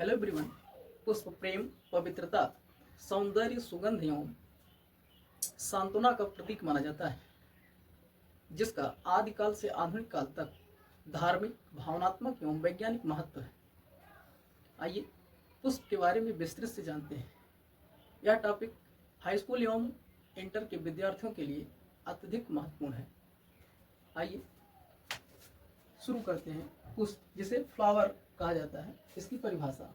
Hello everyone. पुष्प प्रेम, पवित्रता, सौंदर्य, सुगंध एवं सांत्वना का प्रतीक माना जाता है, जिसका आदिकाल से आधुनिक काल तक धार्मिक, भावनात्मक एवं वैज्ञानिक महत्व है। आइए पुष्प के बारे में विस्तृत से जानते हैं। यह टॉपिक हाई स्कूल एवं इंटर के विद्यार्थियों के लिए अत्यधिक महत्वपूर्ण है। आइए शुरू करते हैं। पुष्प, जिसे फ्लावर कहा जाता है, इसकी परिभाषा: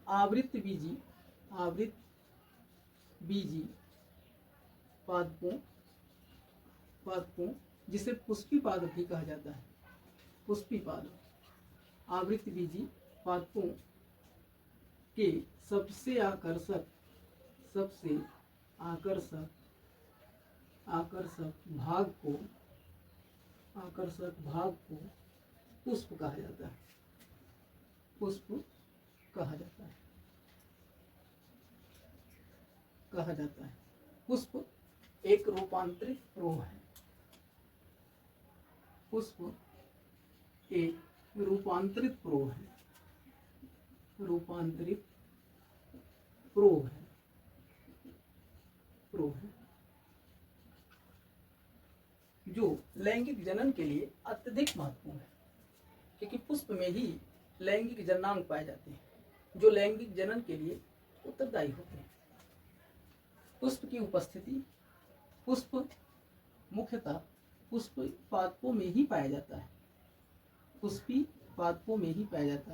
आवृत बीजी पादपों जिसे पुष्पी पाद भी कहा जाता है। पुष्पी पाद आवृत बीजी पादपों के सबसे आकर्षक भाग को पुष्प कहा जाता है। पुष्प एक रूपांतरित प्रोह है। जो लैंगिक जनन के लिए अत्यधिक महत्वपूर्ण है, क्योंकि पुष्प में ही लैंगिक जननांग पाए जाते हैं, जो लैंगिक जनन के लिए उत्तरदायी होते हैं। पुष्प की उपस्थिति: पुष्प मुख्यतः पुष्पी पादपों में ही पाया जाता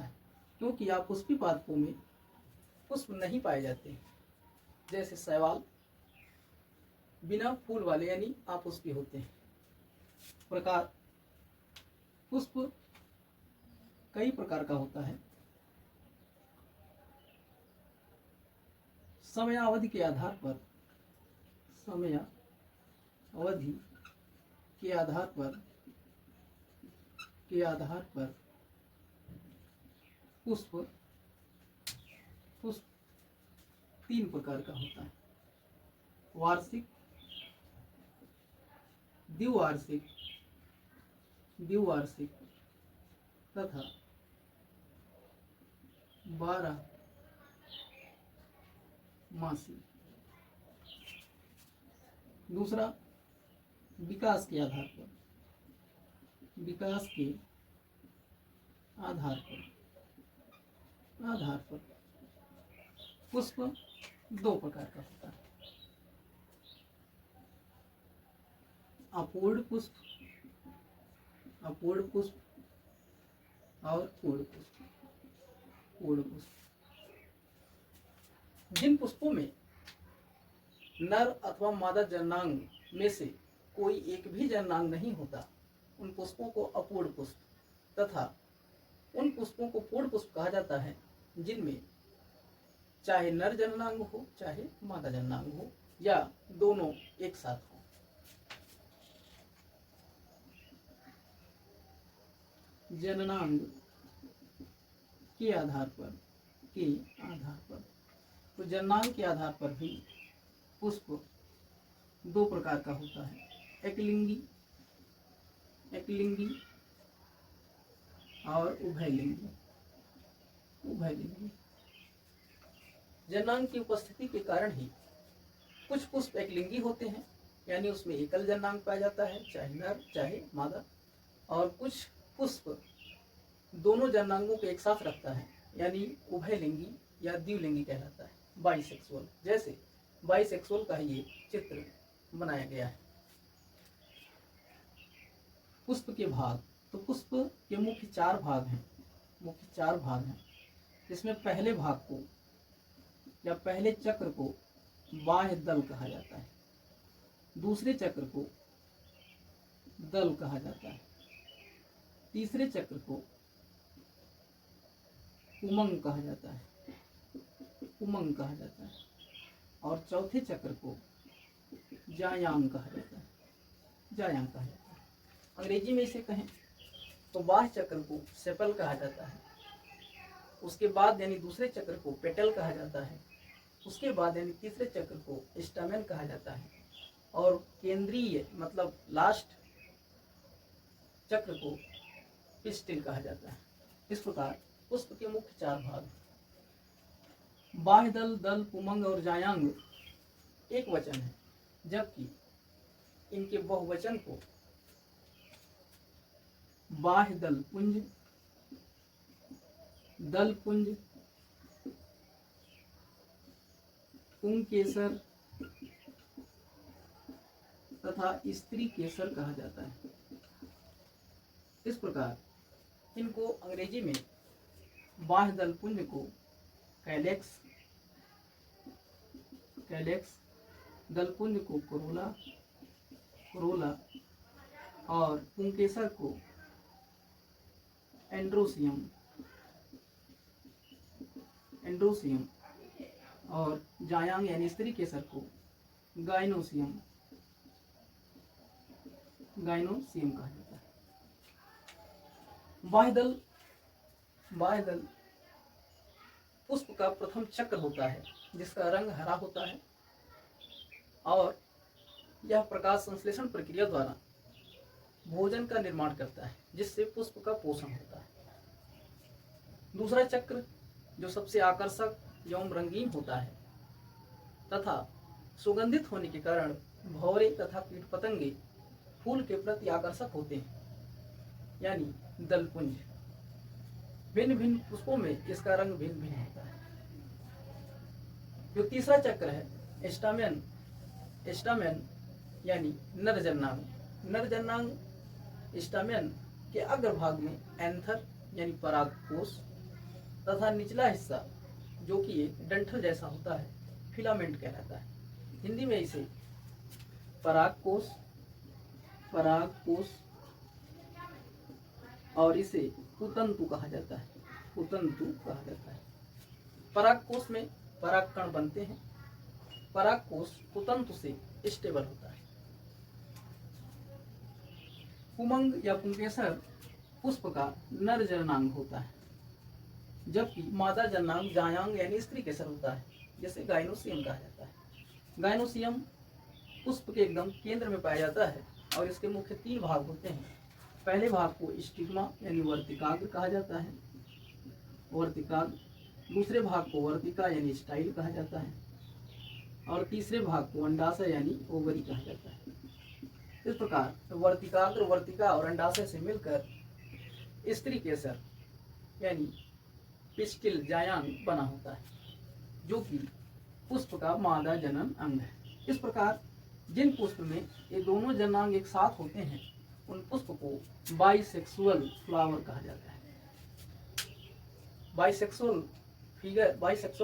है, क्योंकि अपुष्पी पादपों में पुष्प नहीं पाए जाते, जैसे शैवाल बिना फूल वाले यानी अपुष्पी होते हैं। प्रकार: पुष्प कई प्रकार का होता है। समयावधि के आधार पर पुष्प तीन प्रकार का होता है: वार्षिक, द्विवार्षिक तथा 12 मासी। दूसरा, विकास के आधार पर पुष्प दो प्रकार का होता है: अपूर्ण पुष्प और पूर्ण पुष्प। जिन पुष्पों में नर अथवा मादा जननांग में से कोई एक भी जननांग नहीं होता, उन पुष्पों को अपूर्ण पुष्प तथा उन पुष्पों को पूर्ण पुष्प कहा जाता है, जिनमें चाहे नर जननांग हो चाहे मादा जननांग हो या दोनों एक साथ हो। जननांग के आधार पर तो जननांग के आधार पर भी पुष्प दो प्रकार का होता है: एकलिंगी और उभयलिंगी। जननांग की उपस्थिति के कारण ही कुछ पुष्प एकलिंगी होते हैं, यानी उसमें एकल जननांग पाया जाता है, चाहे नर चाहे मादा, और कुछ पुष्प दोनों जननांगों को एक साथ रखता है, यानी उभयलिंगी या द्विलिंगी कहलाता है, बाइसेक्सुअल। जैसे बाइसेक्सुअल का ये चित्र बनाया गया है। पुष्प के भाग: तो पुष्प के मुख्य चार भाग हैं, जिसमें पहले भाग को या पहले चक्र को बाह्य दल कहा जाता है, दूसरे चक्र को दल कहा जाता है, तीसरे चक्र को उमंग कहा जाता है और चौथे चक्र को जायांग कहा जाता है। अंग्रेजी में इसे कहें तो बाह्य चक्र को सेपल कहा जाता है, उसके बाद यानी दूसरे चक्र को पेटल कहा जाता है, उसके बाद यानी तीसरे चक्र को स्टामेन कहा जाता है, और केंद्रीय मतलब लास्ट चक्र को पिस्टिल कहा जाता है। इस प्रकार पुष्प के मुख्य 4 भाग बाह्य दल, दल, पुमंग और जायांग एक वचन है, जबकि इनके बहुवचन को बाह्य दल पुंज, दल पुंज, पुंकेसर तथा स्त्री केसर कहा जाता है। इस प्रकार इनको अंग्रेजी में बाह्य दल पुंज को कैलेक्स, दल पुंज को कोरोला और पुंकेसर को एंड्रोसियम और जायांग यानी स्त्री केसर को गाइनोसियम कहा जाता है। बाह्य दल पुष्प का प्रथम चक्र होता है, जिसका रंग हरा होता है और यह प्रकाश संश्लेषण प्रक्रिया द्वारा भोजन का निर्माण करता है, जिससे पुष्प का पोषण होता है। दूसरा चक्र जो सबसे आकर्षक एवं रंगीन होता है तथा सुगंधित होने के कारण भौरे तथा कीट पतंगे फूल के प्रति आकर्षक होते हैं, यानी दलपुंज। भिन्न भिन्न पुष्पों में इसका रंग भिन्न भिन्न होता है। जो तीसरा चक्र है स्टामेन यानी नरजन्नांग स्टामेन के अग्रभाग में एंथर यानी परागकोश तथा निचला हिस्सा जो कि एक डंठल जैसा होता है फिलामेंट कहलाता है। हिंदी में इसे परागकोश और इसे पुतंतु कहा जाता है। परागकोश में परागकण बनते हैं। परागकोश पुतंतु से स्टेबल होता है। पुमंग या पुंकेसर पुष्प का नर जननांग होता है, जबकि मादा जननांग जायांग यानी स्त्री केसर होता है, जिसे गाइनोसियम कहा जाता है। गाइनोसियम पुष्प के एकदम केंद्र में पाया जाता है और इसके मुख्य 3 भाग होते हैं। पहले भाग को स्टिग्मा यानी वर्तिकाग्र कहा जाता है, दूसरे भाग को वर्तिका यानी स्टाइल कहा जाता है और तीसरे भाग को अंडाशय यानी ओवरी कहा जाता है। इस प्रकार वर्तिकाग्र, वर्तिका और अंडाशय से मिलकर स्त्री केसर यानी पिस्टिल जायांग बना होता है, जो कि पुष्प का मादा जनन अंग है। इस प्रकार जिन पुष्प में ये दोनों जननांग एक साथ होते हैं उन पुष्प को बाइसेक्सुअल फ्लावर कहा जाता है। बाइसेक्सुअल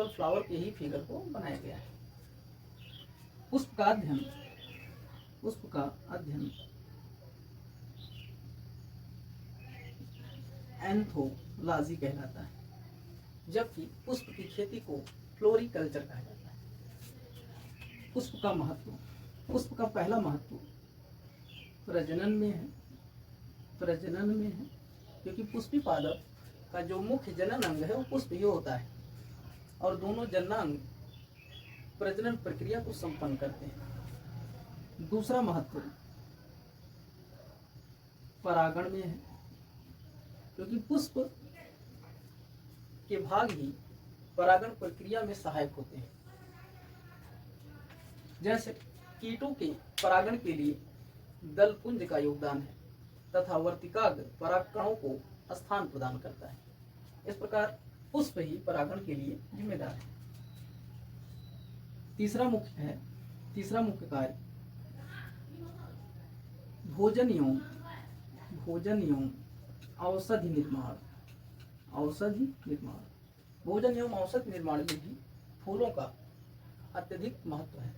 फ्लावर के ही फिगर को बनाया गया है। पुष्प का अध्ययन एंथोलॉजी कहलाता है, जबकि पुष्प की खेती को फ्लोरिकल्चर कहा जाता है। पुष्प का पहला महत्व प्रजनन में है, क्योंकि पुष्पी पादप का जो मुख्य जनन अंग है वो पुष्प ही होता है और दोनों जननांग प्रजनन प्रक्रिया को संपन्न करते हैं। दूसरा महत्व परागण में है, क्योंकि पुष्प के भाग ही परागण प्रक्रिया में सहायक होते हैं। जैसे कीटों के परागण के लिए दलपुंज का योगदान है तथा वर्तिकाग्र परागकणों को स्थान प्रदान करता है। इस प्रकार पुष्प ही परागण के लिए जिम्मेदार है। तीसरा मुख्य कार्य भोजन एवं औषधि निर्माण। भोजन एवं औषधि निर्माण में भी फूलों का अत्यधिक महत्व है।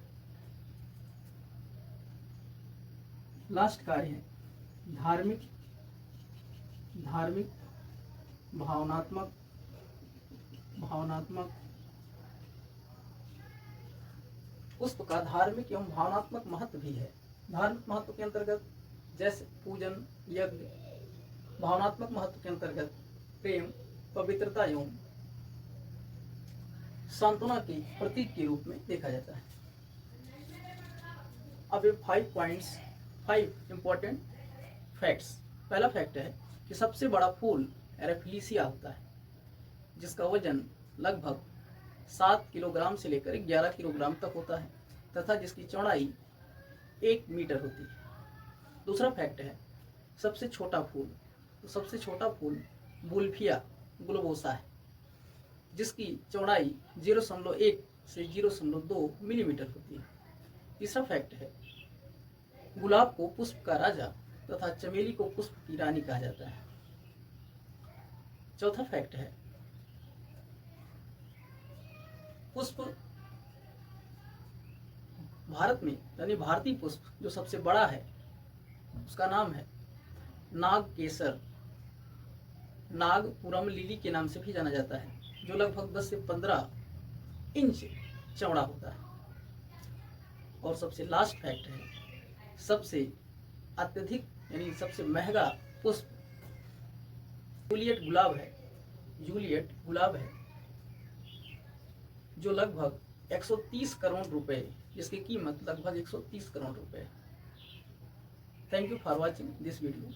लास्ट कार्य है धार्मिक, भावनात्मक पुष्प का धार्मिक एवं भावनात्मक महत्व भी है। धार्मिक महत्व के अंतर्गत जैसे पूजन, यज्ञ, भावनात्मक महत्व के अंतर्गत प्रेम, पवित्रता एवं सांत्वना के प्रतीक के रूप में देखा जाता है। अब ये 5 इंपॉर्टेंट फैक्ट्स। पहला फैक्ट है कि सबसे बड़ा फूल एरेफिलिसिया होता है। जिसका वजन लगभग 7 किलोग्राम से लेकर 11 किलोग्राम तक होता है तथा जिसकी चौड़ाई 1 मीटर होती है। दूसरा फैक्ट है सबसे छोटा फूल। तो सबसे छोटा फूल बुल्फिया ग्लोबोसा है, जिसकी चौड़ाई 0.1 से 0.2 मिलीमीटर होती है। तीसरा फैक्ट है गुलाब को पुष्प का राजा तथा चमेली को पुष्प की रानी कहा जाता है। चौथा फैक्ट है पुष्प भारत में यानी भारतीय पुष्प जो सबसे बड़ा है उसका नाम है नागकेसर, नागपुरम लिली के नाम से भी जाना जाता है, जो लगभग 10 से 15 इंच चौड़ा होता है। और सबसे लास्ट फैक्ट है सबसे अत्यधिक यानी सबसे महंगा पुष्प जूलियट गुलाब है, जो लगभग 130 करोड़ रुपए, जिसकी कीमत लगभग 130 करोड़ रुपए है। Thank you for watching this video.